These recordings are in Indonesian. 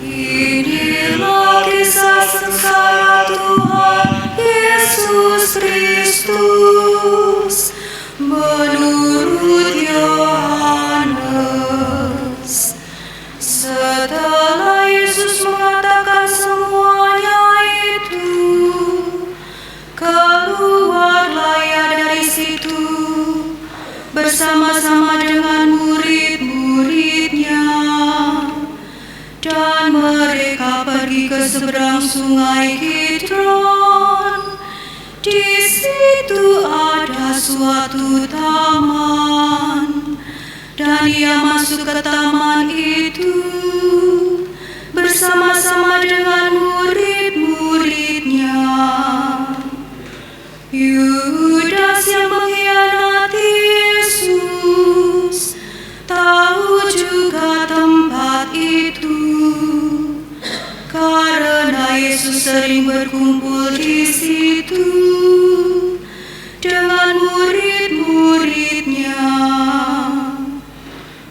Inilah kisah sengsara Tuhan Yesus Kristus menurut Yohanes. Setelah Yesus mengatakan semuanya itu, keluarlah ia dari situ bersama-sama dengan murid-muridnya. Dan mereka pergi ke seberang sungai Kidron. Di situ ada suatu taman, dan ia masuk ke taman itu bersama-sama dengan murid-muridnya. Yudas yang mengkhianati Yesus tahu juga tempat itu, karena Yesus sering berkumpul di situ dengan murid-muridnya.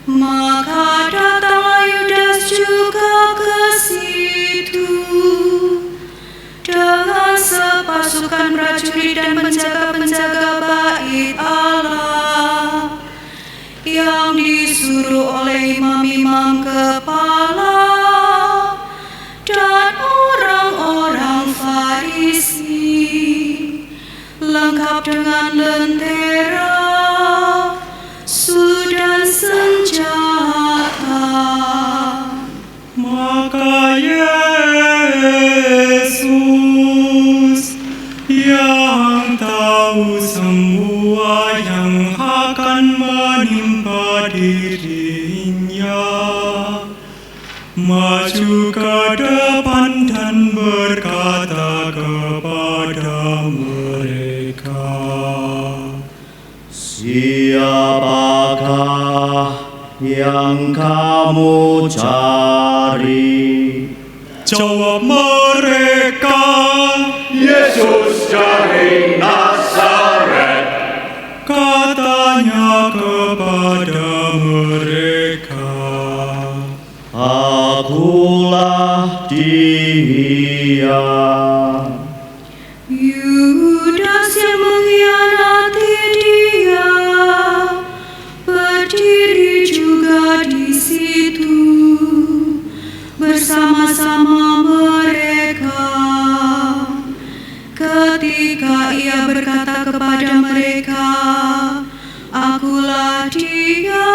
Maka datanglah Yudas juga ke situ dengan sepasukan prajurit dan penjaga-penjaga bait Allah yang disuruh oleh imam-imam kepala dan orang-orang Farisi, lengkap dengan lentera, su dan senjata. Maka Yesus yang tahu semua yang akan menimpa dirinya, maju ke depan dan berkata kepada mereka, "Siapakah yang kamu cari?" Jawab mereka, Yesus dari Nazaret. katanya kepada mereka, "Akulah dia." Yudas yang mengkhianati dia berdiri juga di situ bersama-sama mereka. Ketika ia berkata kepada mereka, "Akulah dia,"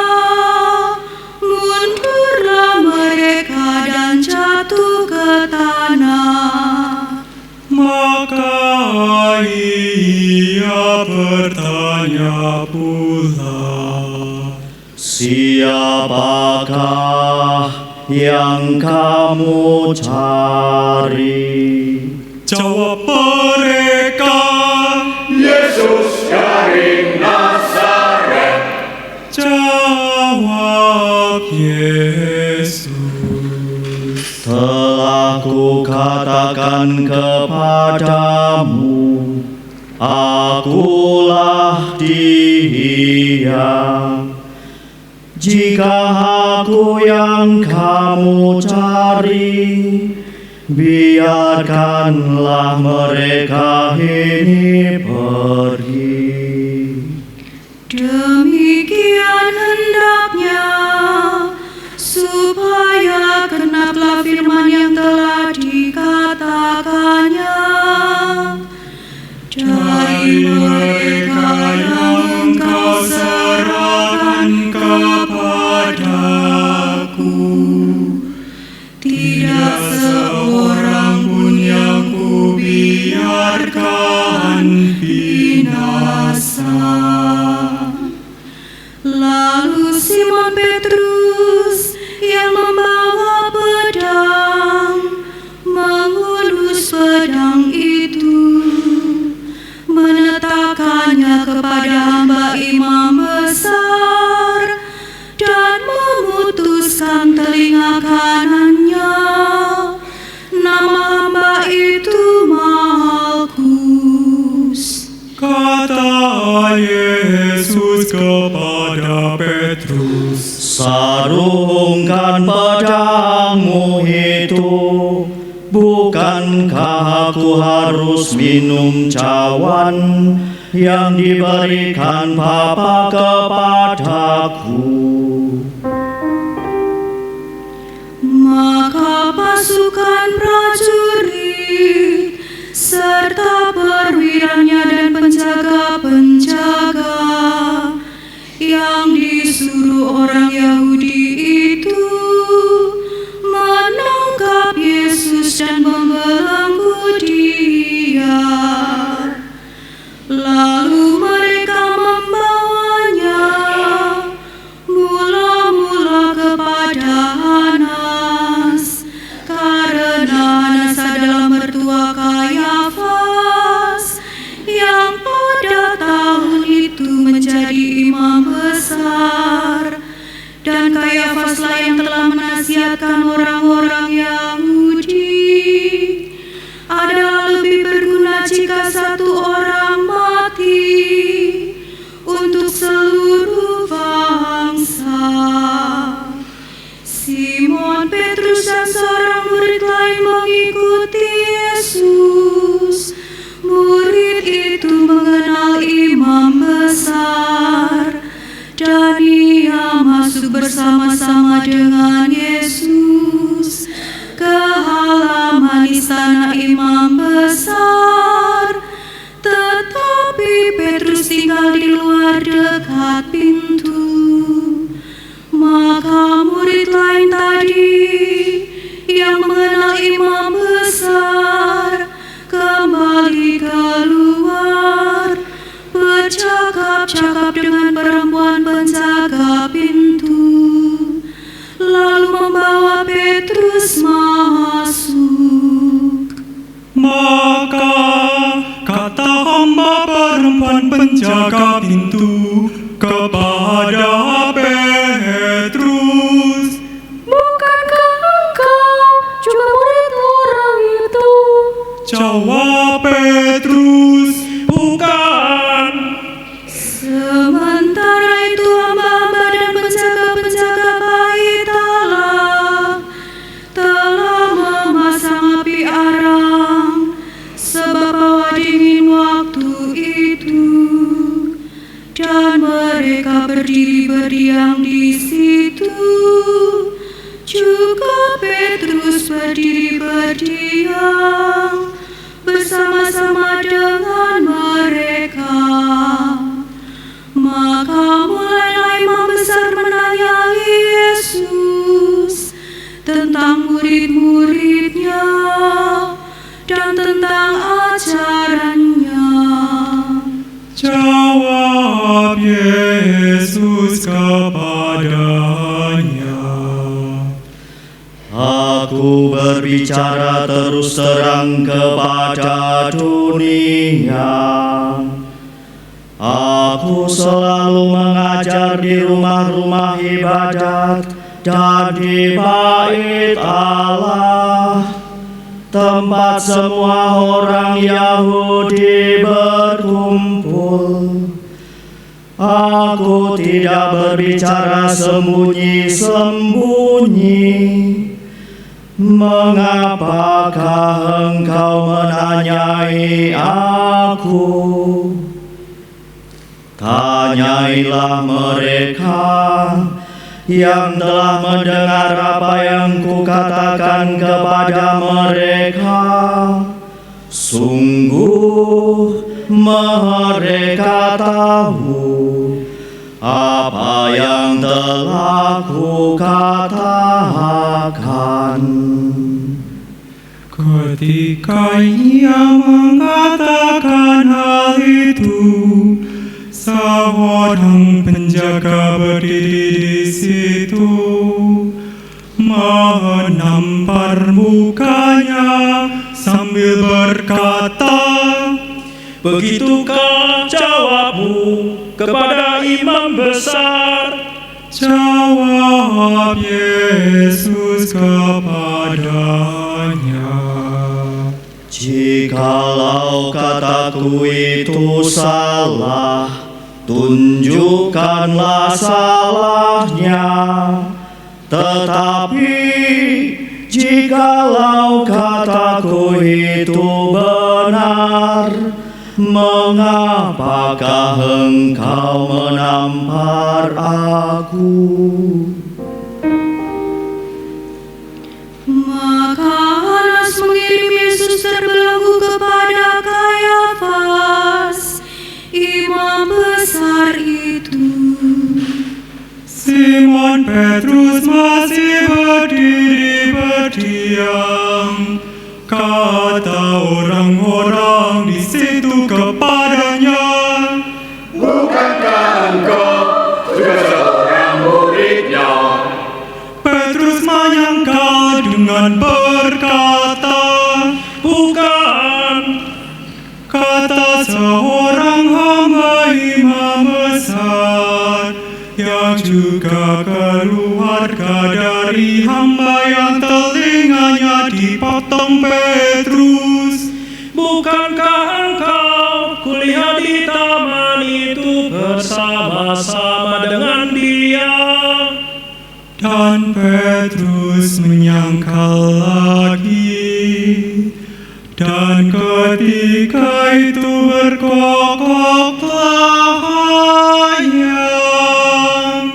mundurlah mereka dan jatuh ke tanah. maka ia bertanya pula, "Siapakah yang kamu cari?" Jawab mereka, Yesus dari Nazaret. jawab Yesus, "Telah kukatakan kepadamu, akulah dia. Jika aku yang kamu cari, biarkanlah mereka ini pergi." Demikian hendaknya supaya genaplah firman yang telah dikatakannya, "Dari mereka yang Engkau serahkan kepadaku, pedangmu itu. Bukankah aku harus minum cawan yang diberikan Bapa kepadaku? Maka pasukan prajurit serta perwiranya dan penjaga-penjaga yang disuruh orang Yahudi itu menangkap Yesus dan membelenggu Dia. Lalu mereka membawanya mula-mula kepada Hanas, karena Hanas adalah mertua Kayafas yang pada tahun itu menjadi imam besar, dan Kayafaslah yang telah menasihatkan orang-orang Yahudi adalah lebih berguna jika satu orang mati untuk seluruh bangsa. Simon Petrus dan seorang murid lain mengikuti Yesus. Murid itu mengenal imam besar, dan ia masuk bersama-sama dengan Yesus ke halaman istana imam besar. Tetapi Petrus tinggal di luar dekat pintu. Maka murid lain tadi yang mengenal imam besar kembali keluar, bercakap-cakap dengan perempuan penjaga pintu, lalu membawa Petrus masuk. Maka kata hamba perempuan penjaga pintu kepada Petrus, Bukankah engkau juga murid orang itu? jawab Petrus, bukan. Sementara itu hamba-hamba dan penjaga-penjaga bait Allah telah memasang api arang, sebab hawa dingin waktu itu, dan mereka berdiri berdiam di situ. Juga Petrus berdiri berdiam bersama-sama dengan mereka. Maka mulailah imam besar menanyai Yesus tentang murid-muridnya dan tentang ajarannya. Jawab Yesus kepadanya, Aku berbicara terus terang kepada dunia. Aku selalu mengajar di rumah-rumah ibadat dan di bait Allah, tempat semua orang Yahudi berkumpul. Aku tidak berbicara sembunyi-sembunyi. Mengapakah engkau menanyai aku? Tanyailah mereka yang telah mendengar apa yang kukatakan kepada mereka. Sungguh mereka tahu apa yang telah kukatakan. ketika ia mengatakan hal itu, seorang penjaga berdiri di situ, menampar mukanya sambil berkata, Begitukah jawabmu kepada imam besar? Jawab Yesus kepadanya, Jikalau kataku itu salah, tunjukkanlah salahnya. Tetapi jikalau kataku itu benar, mengapakah engkau menampar aku? Maka Hanas mengirim Yesus terbelenggu kepada Kayafas, imam besar itu. Simon Petrus masih berdiri berdiam. Kata orang-orang di situ kepadanya, Bukankah engkau juga seorang muridnya? Petrus menyangkal dengan berkata, Bukan. kata seorang hamba imam besar yang juga keluarga dari hamba yang telinganya dipotong Petrus. Bukankah engkau kulihat di taman itu bersama-sama dengan dia? Dan Petrus menyangkal lagi. Dan ketika itu berkokoklah ayam.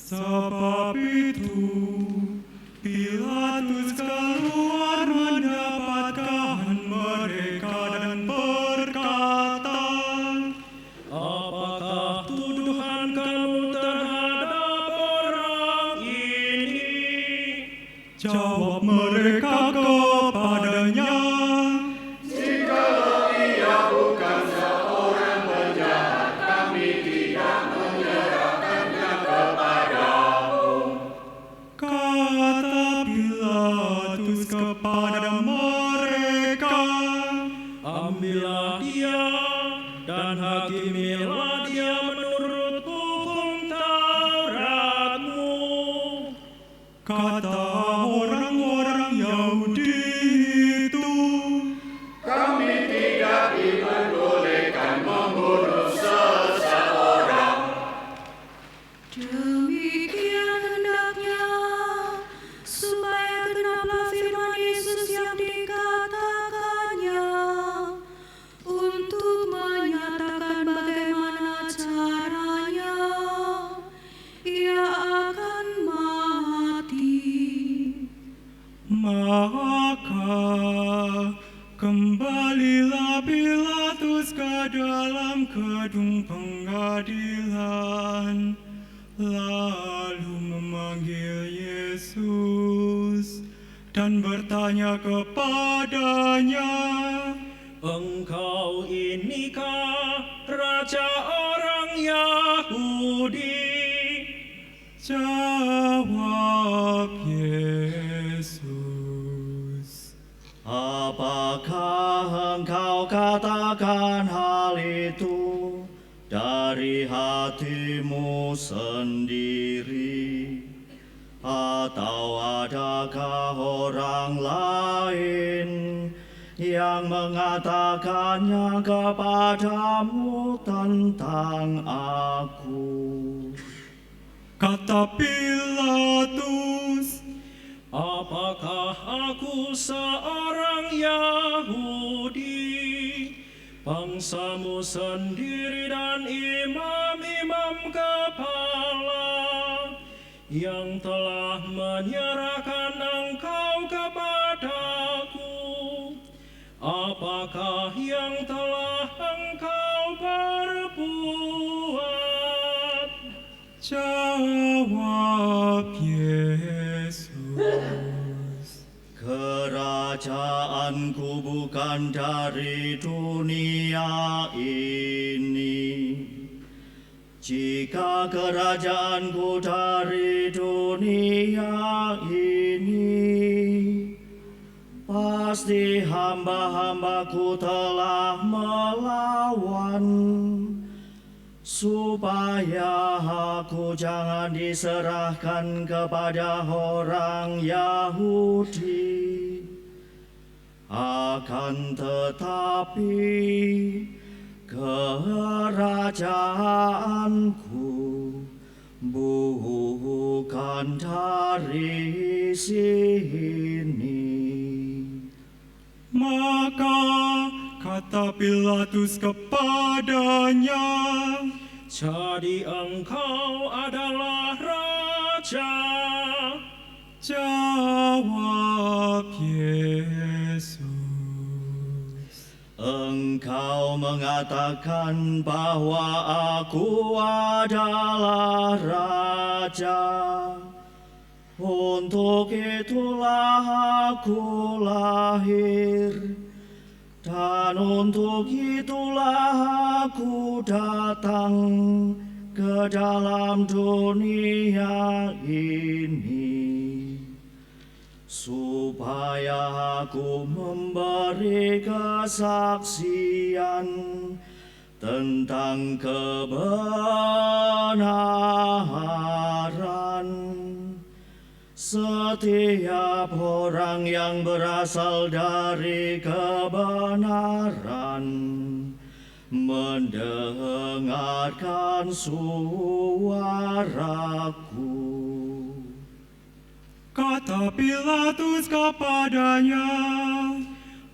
Sebab itu Pilatus keluar mendapatkan mereka dan berkata, Apakah tuduhan kamu terhadap orang ini? jawab mereka kepadanya, Jikalau ia bukan seorang penjahat, kami tidak menyerahkannya kepadamu. kata Pilatus kepada mereka, Ambillah dia dan hakimilah dia menurut hukum Tauratmu. kata orang-orang Yahudi itu, Kami tidak diperbolehkan membunuh seorang Tuhan, lalu memanggil Yesus dan bertanya kepadanya, Engkau inikah Raja orang Yahudi? Jawab Yesus, Apakah engkau katakan hal itu dari hatimu sendiri? Atau adakah orang lain yang mengatakannya kepadamu tentang aku? kata Pilatus, Apakah aku seorang Yahudi? Bangsamu sendiri dan imam-imam kepala yang telah menyerahkan engkau kepadaku. Apakah yang telah engkau perbuat? jawab Yesus. Kerajaanku bukan dari dunia ini. Jika kerajaanku dari dunia ini, pasti hamba-hambaku telah melawan, supaya aku jangan diserahkan kepada orang Yahudi. Akan tetapi kerajaanku bukan dari sini. Maka kata Pilatus kepadanya, Jadi engkau adalah raja. jawab Yesus. Engkau mengatakan bahwa aku adalah raja. Untuk itulah aku lahir, dan untuk itulah aku datang ke dalam dunia ini, supaya aku memberi kesaksian tentang kebenaran. Setiap orang yang berasal dari kebenaran mendengarkan suaraku. Kata Pilatus kepadanya,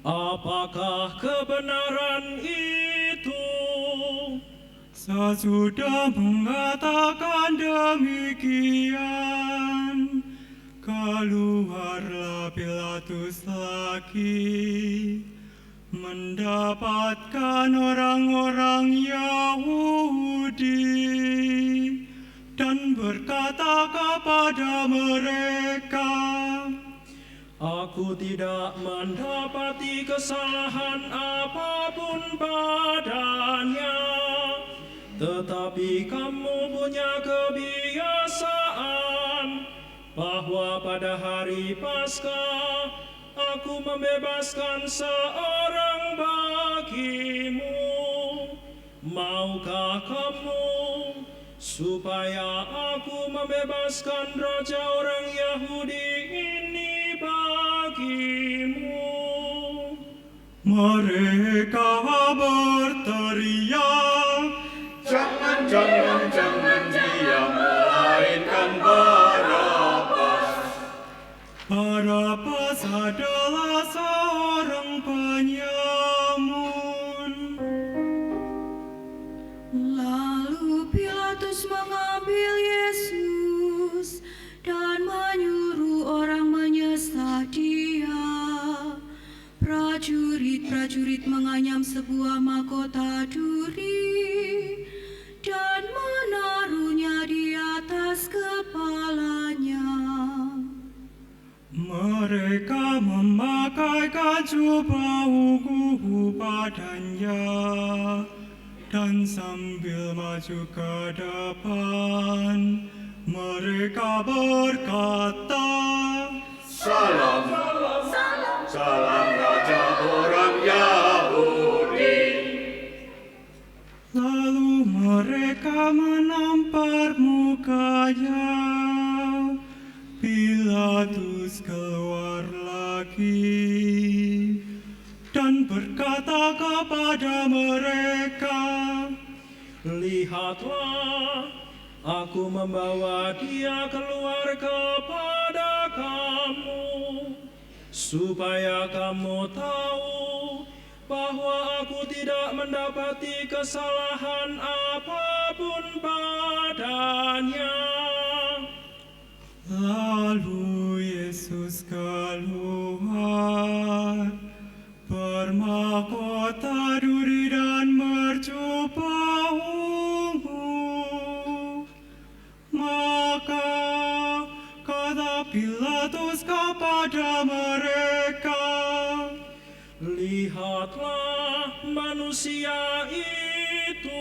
Apakah kebenaran itu? sesudah mengatakan demikian, keluarlah Pilatus lagi, mendapatkan orang-orang Yahudi, dan berkata kepada mereka, Aku tidak mendapati kesalahan apapun padanya, tetapi kamu punya kebiasaan bahwa pada hari Paskah aku membebaskan seorang bagimu. Maukah kamu supaya aku membebaskan raja orang Yahudi ini bagimu? mereka berteriak, Jangan dia melainkan Barabas. Barabas adalah seorang penyamun. Lalu Pilatus mengambil Yesus dan menyuruh orang menyesat dia. Prajurit-prajurit menganyam sebuah mahkota duri dan menaruh Mereka memakaikan jubah ungu padanya dan sambil maju ke depan, mereka berkata, Salam, salam Raja orang Yahudi. Lalu mereka menampar mukanya. Pilatus keluar lagi dan berkata kepada mereka, Lihatlah, aku membawa dia keluar kepada kamu, supaya kamu tahu bahwa aku tidak mendapati kesalahan apapun padanya. Lalu Yesus keluar, bermahkota duri dan berjubah ungu. Maka kata Pilatus kepada mereka, Lihatlah manusia itu.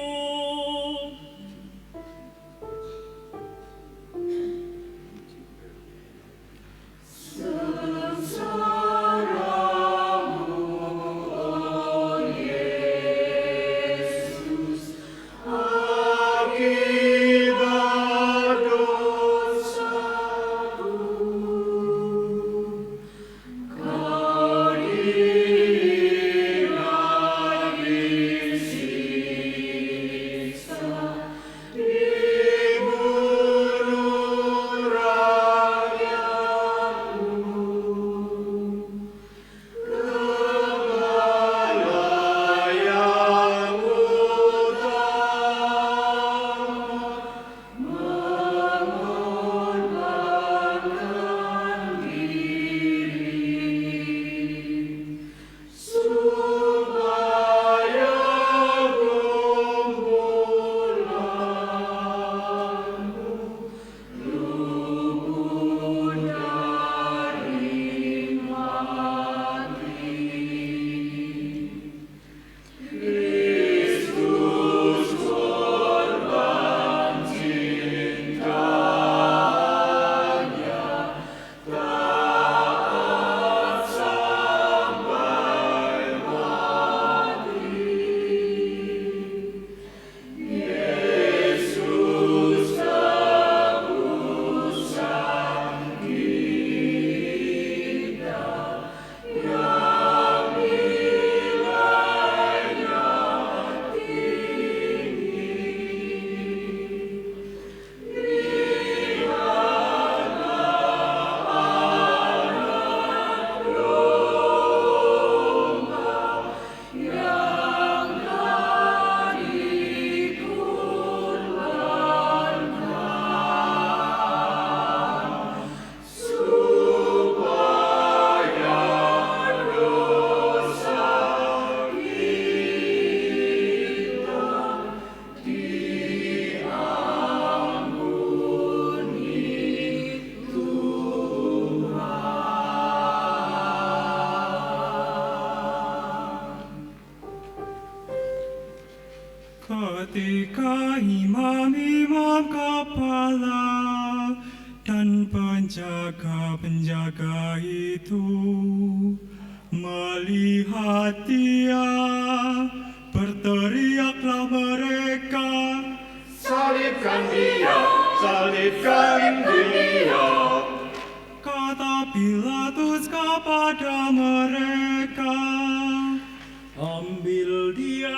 Ketika imam-imam kepala dan penjaga-penjaga itu melihat dia, berteriaklah mereka, Salibkan dia, salibkan dia. kata Pilatus kepada mereka, Ambil dia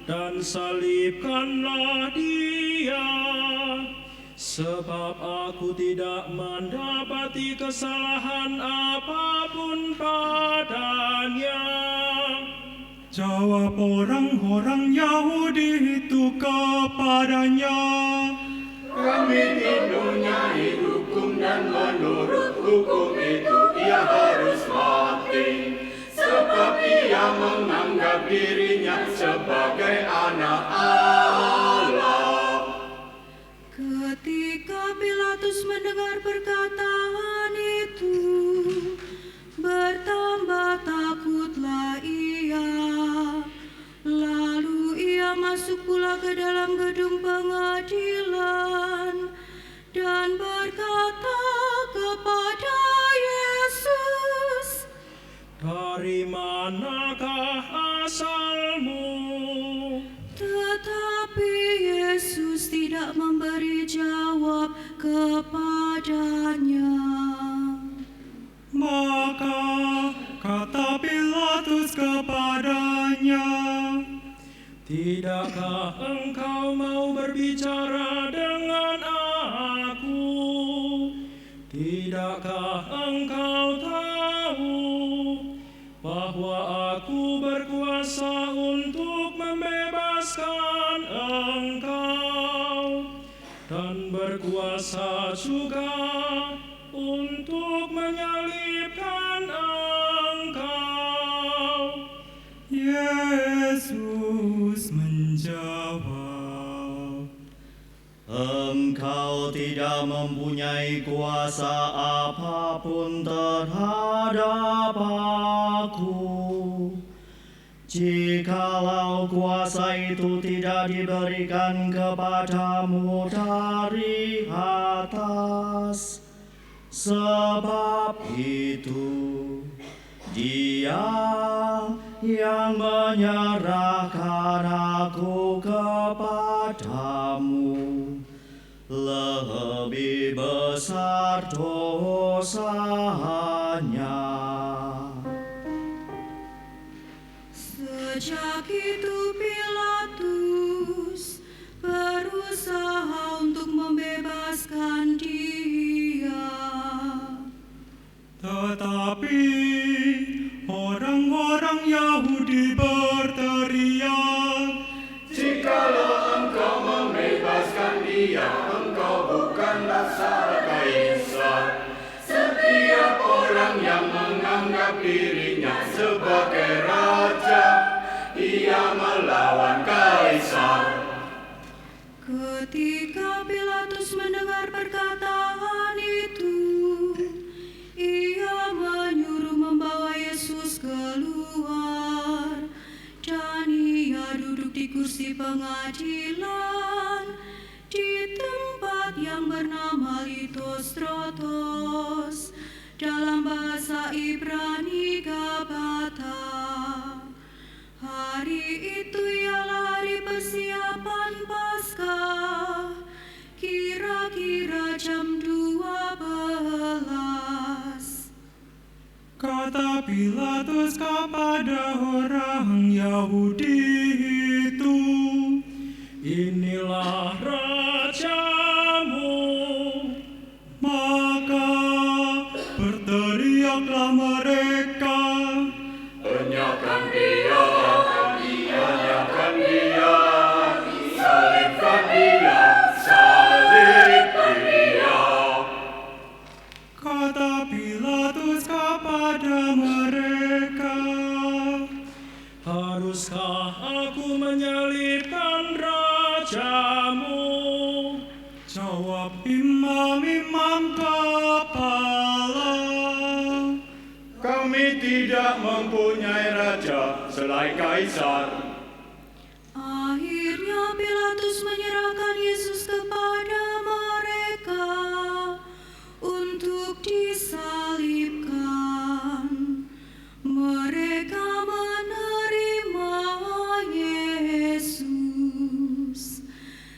dan salibkanlah dia, sebab aku tidak mendapati kesalahan apapun padanya. Jawab orang-orang Yahudi itu kepadanya, Kami dinunyai hukum dan menurut hukum itu ia harus mati. Sebab ia menganggap dirinya sebagai anak Allah. Ketika Pilatus mendengar perkataan itu, bertambah takutlah ia. Lalu ia masuk pula ke dalam gedung pengadilan dan berkata kepada Yesus, Dari manakah asalmu? tetapi Yesus tidak memberi jawab kepadanya. Maka kata Pilatus kepadanya, Tidakkah engkau mau berbicara dengan aku? Tidakkah engkau tahu bahwa aku berkuasa untuk membebaskan engkau dan berkuasa juga untuk menyalibkan engkau? Yesus menjawab, Engkau tidak mempunyai kuasa apapun terhadap aku. Jikalau kuasa itu tidak diberikan kepadamu dari atas, sebab itu Dia yang menyerahkan aku kepadamu lebih besar dosanya. Sejak itu Pilatus berusaha untuk membebaskan dia. tetapi orang-orang Yahudi berteriak, Jikalau engkau membebaskan dia, engkau bukanlah seorang kaisar. Setiap orang yang menganggap dirinya sebagai raja, ia melawan kaisar. Ketika Pilatus mendengar perkataan itu, ia menyuruh membawa Yesus keluar, dan ia duduk di kursi pengadilan di tempat yang bernama Litostrotos, dalam bahasa Ibrani Gabata. Hari itu ialah hari persiapan Paskah, kira-kira jam 12. kata Pilatus kepada orang Yahudi itu, Inilah rajamu. maka berteriaklah mereka, Enyahkan dia, enyahkan dia, salibkan dia, salibkan dia. kata Pilatus kepada mereka, Haruskah aku menyalibkan rajamu? jawab imam-imam kepala, Kami tidak mempunyai raja selain kaisar. Akhirnya Pilatus menyerahkan Yesus kepada mereka untuk disalibkan. Mereka menerima Yesus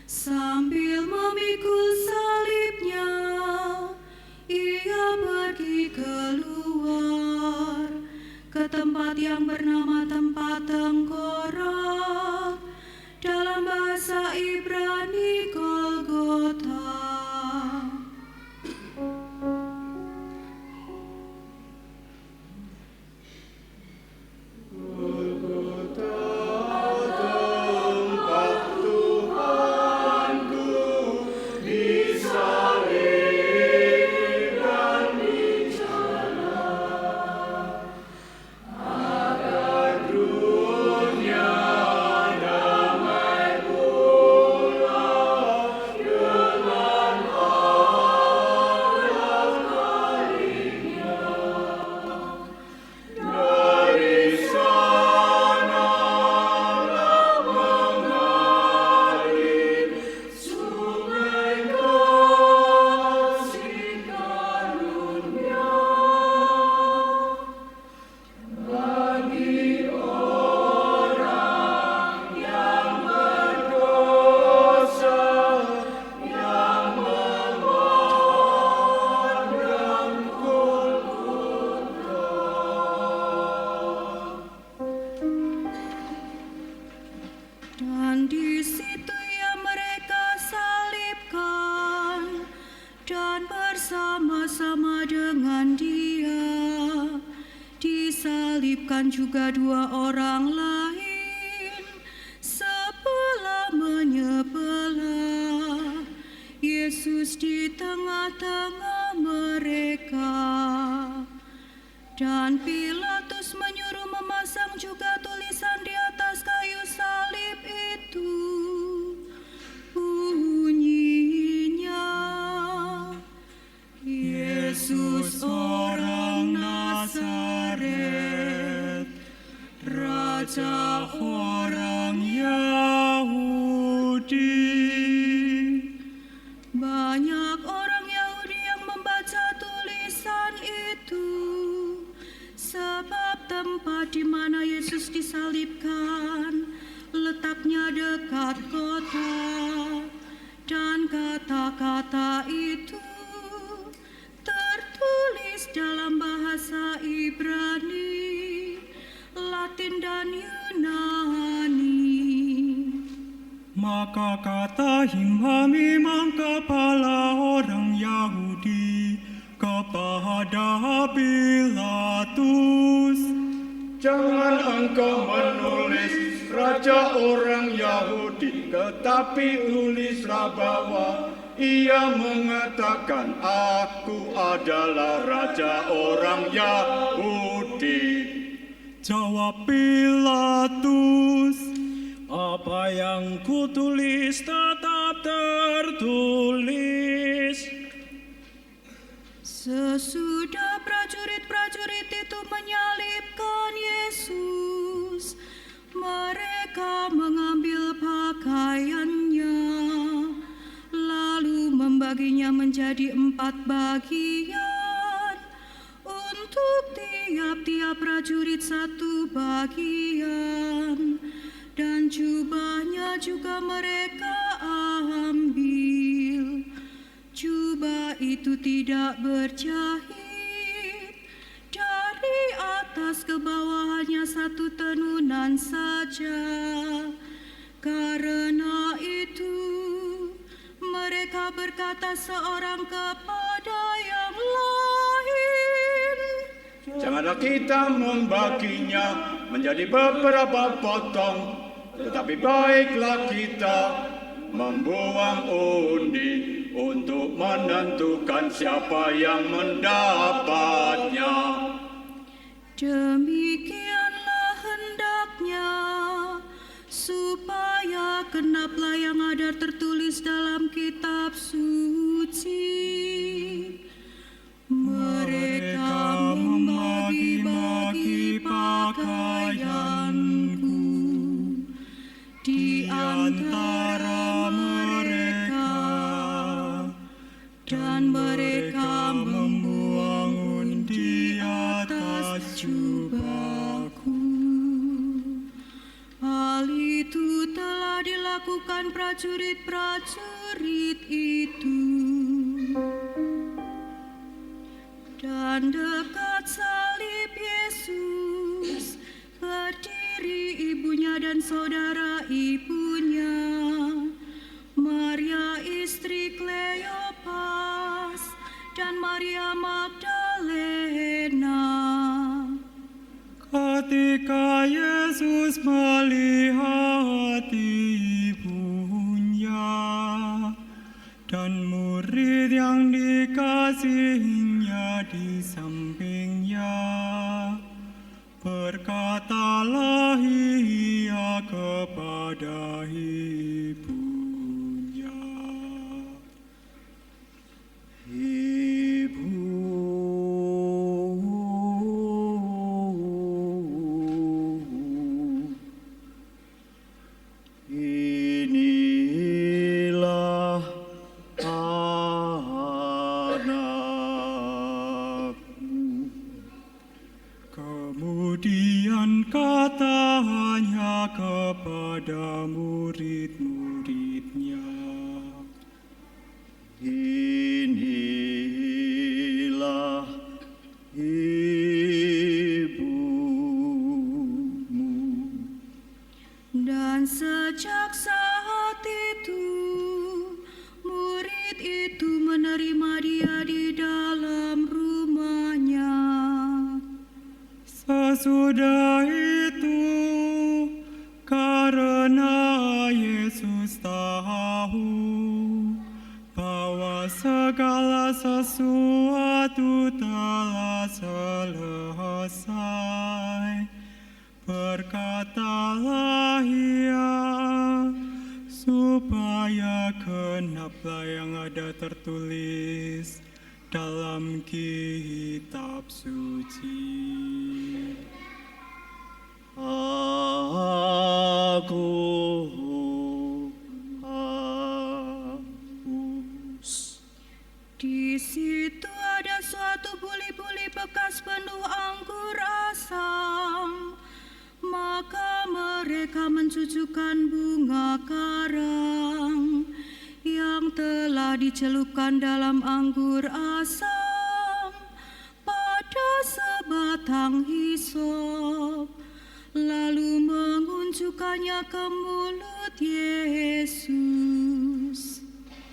sambil memikul salibnya. Ia pergi keluar ke tempat yang bernama tempat tengkorak, dalam bahasa Ibrani dan bersama-sama dengan Dia disalibkan juga dua orang lain sebelah menyebelah, Yesus di tengah-tengah mereka. Dan Pilatus menyuruh memasang juga tulisan di atas kayu salib itu. Bunyinya, Yesus orang Nazaret, Raja orang Yahudi. Banyak orang Yahudi yang membaca tulisan itu, sebab tempat di mana Yesus disalibkan letaknya dekat kota, dan kata-kata itu tertulis dalam bahasa Ibrani, Latin, dan Yunani. Maka kata imam-imam kepala orang Yahudi kepada Pilatus, Jangan engkau menulis Raja orang Yahudi, tetapi tulislah bahwa ia mengatakan, Aku adalah Raja orang Yahudi. Jawab Pilatus, Apa yang kutulis tetap tertulis. Sesudah prajurit-prajurit itu menyalibkan Yesus, mereka mengambil pakaiannya, lalu membaginya menjadi 4 bagian, untuk tiap-tiap prajurit 1 bagian, dan jubahnya juga mereka ambil. Jubah itu tidak berjahit, dari atas ke bawah hanya 1 tenunan saja. Karena itu mereka berkata seorang kepada yang lain, Janganlah kita membaginya menjadi beberapa potong, tetapi baiklah kita membuang undi untuk menentukan siapa yang mendapatnya. Demikianlah hendaknya, supaya genaplah yang ada tertulis dalam kitab suci. Mereka membagi-bagi pakaianku di antara mereka, dan mereka membuang undi atas jubahku. Hal itu telah dilakukan prajurit-prajurit itu. Dan dekat salib Yesus berdiri ibunya dan saudara ibunya, Maria istri Kleopas dan Maria Magdalena. ketika Yesus melihat ibunya dan murid yang dikasihinya di sampingnya, berkatalah ia kepada ibunya, Ibu, inilah anakmu. Kemudian katanya kepada murid dia di dalam rumahnya. Sesudah itu, karena Yesus tahu bahwa segala sesuatu telah selesai, berkatalah ia, supaya genaplah yang ada tertulis dalam kitab suci. Aku haus. Di situ ada suatu buli-buli bekas penuh anggur asam. Maka mereka mencucukkan bunga karang yang telah dicelupkan dalam anggur asam pada sebatang hisop, lalu mengunjukkannya ke mulut Yesus.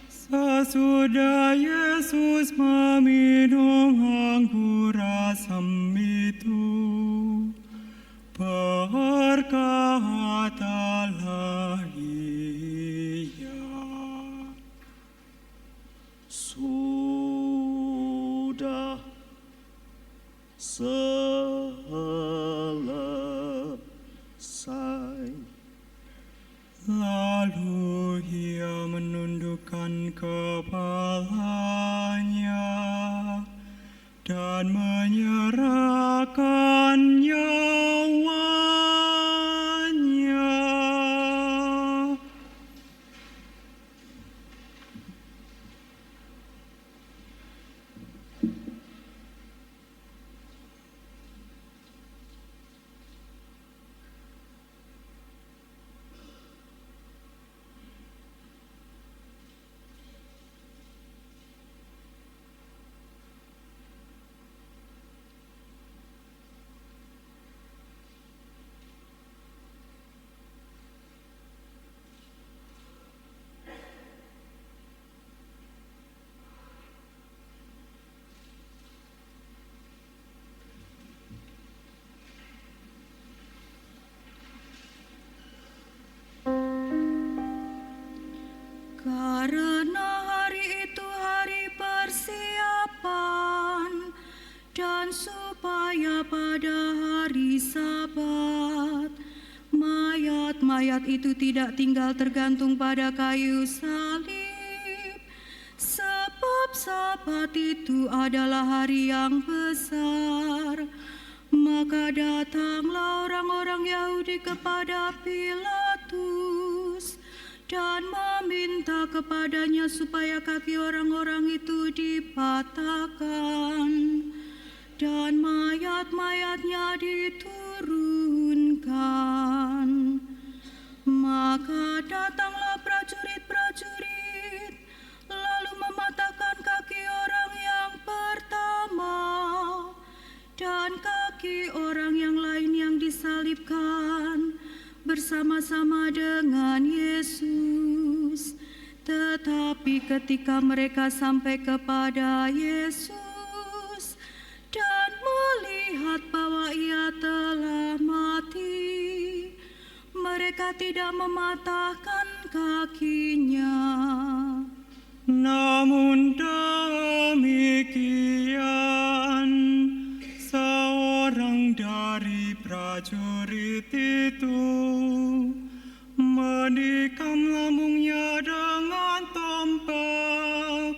Sesudah Yesus meminum anggur asam itu, berkatalah ia, sudah selesai. Lalu ia menundukkan kepalanya dan menyerahkan nyawanya. Karena hari itu hari persiapan, dan supaya pada hari Sabat mayat-mayat itu tidak tinggal tergantung pada kayu salib, sebab Sabat itu adalah hari yang besar. Maka datanglah orang-orang Yahudi kepada Pilatus dan meminta kepadanya supaya kaki orang-orang itu dipatahkan dan mayat-mayatnya diturunkan. Maka datanglah prajurit-prajurit lalu mematahkan kaki orang yang pertama dan kaki orang yang lain yang disalibkan bersama-sama dengan Yesus. Tetapi ketika mereka sampai kepada Yesus dan melihat bahwa ia telah mati, mereka tidak mematahkan kakinya. Namun demikian, seorang dari prajurit itu menikam lambungnya dengan tombak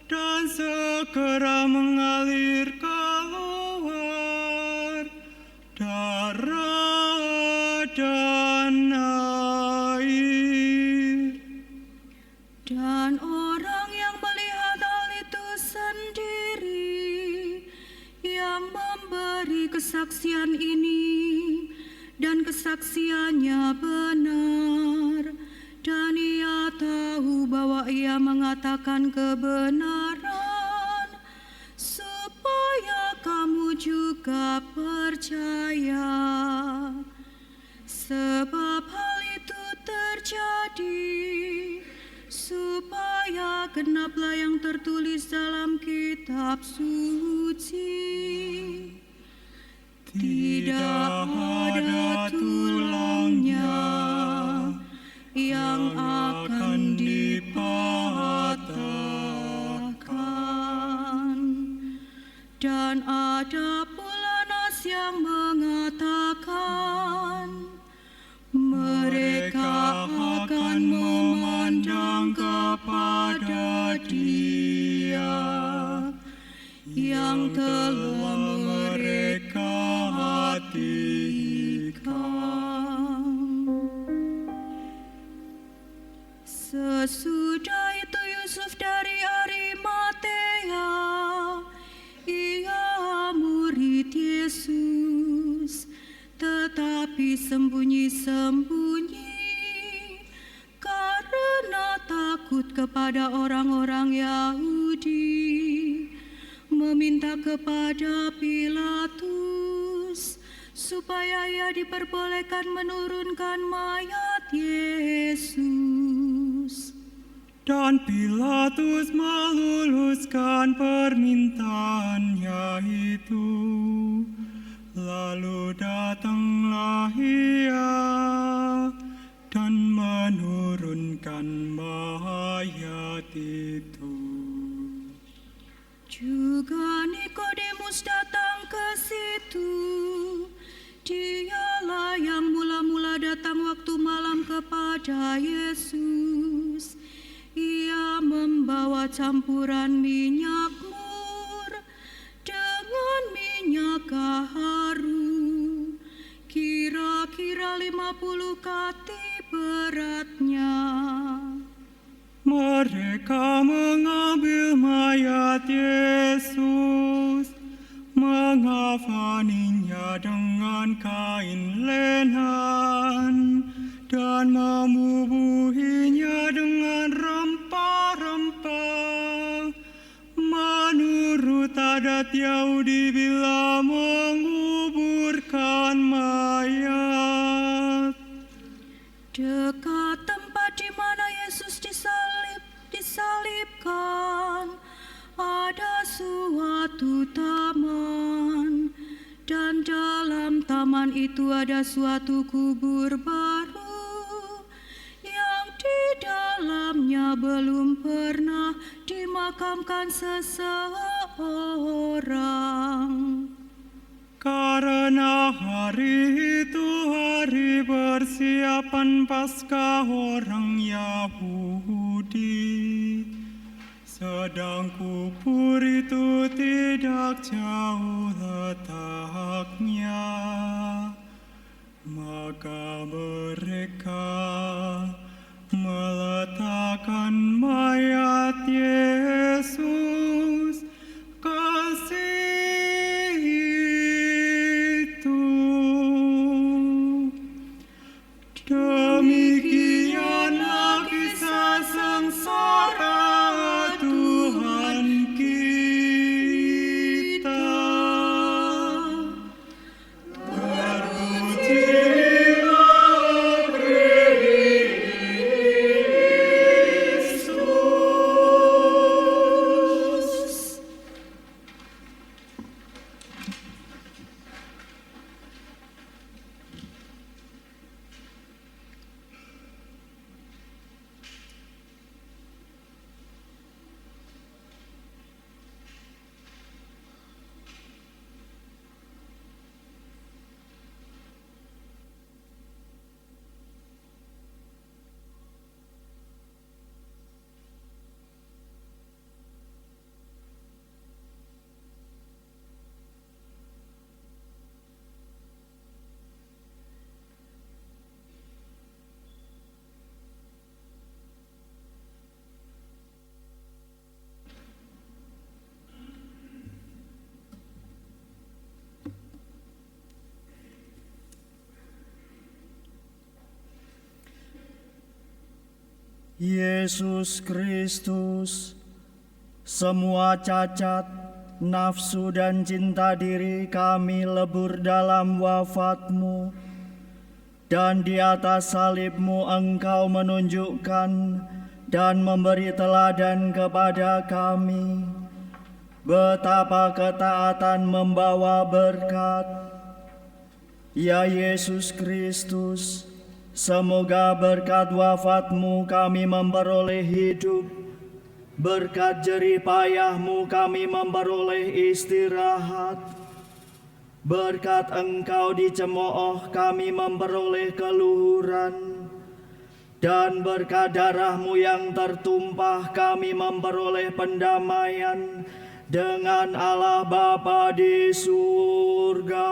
dan segera mengalir keluar darah dan air. Dan orang yang melihat hal itu sendiri, yang memberi kesaksian ini, dan kesaksiannya benar, dan ia tahu bahwa ia mengatakan kebenaran, supaya kamu juga percaya. Sebab hal itu terjadi supaya genaplah yang tertulis dalam kitab suci. Tidak ada tulangnya yang akan dipatahkan, dan ada pula nas yang mengatakan mereka akan memandang kepada Dia yang telah mereka hatikan. Sesudah itu Yusuf dari Arimatea, ia murid Yesus, tetapi sembunyi-sembunyi karena takut kepada orang-orang Yahudi, meminta kepada Pilatus supaya ia diperbolehkan menurunkan mayat Yesus. Dan Pilatus meluluskan permintaannya itu. Lalu datanglah ia dan menurunkan mayat itu. Juga Nikodemus datang ke situ. Dialah yang mula-mula datang waktu malam kepada Yesus. Ia membawa campuran minyak mur dengan minyak haru, kira-kira 50 kati beratnya. Mereka mengambil mayat Yesus, mengafaninya dengan kain lenan, dan membubuhinya dengan rempah-rempah, menurut adat Yahudi bila menguburkan mayat. Dekat tempat di mana Yesus disalibkan, ada suatu taman, dan dalam taman itu ada suatu kubur baru yang di dalamnya belum pernah dimakamkan seseorang. Karena hari itu hari persiapan Paskah orang Yahudi, sedang kubur itu tidak jauh letaknya, maka mereka meletakkan mayat Yesus ke situ. Demikianlah kisah sengsara Tuhan kita. Terpujilah Kristus. Yesus Kristus, semua cacat, nafsu dan cinta diri kami lebur dalam wafat-Mu, dan di atas salib-Mu Engkau menunjukkan dan memberi teladan kepada kami, betapa ketaatan membawa berkat. Ya Yesus Kristus, semoga berkat wafat-Mu kami memperoleh hidup, berkat jerih payah-Mu kami memperoleh istirahat, berkat Engkau dicemooh kami memperoleh keluhuran, dan berkat darah-Mu yang tertumpah kami memperoleh pendamaian dengan Allah Bapa di surga.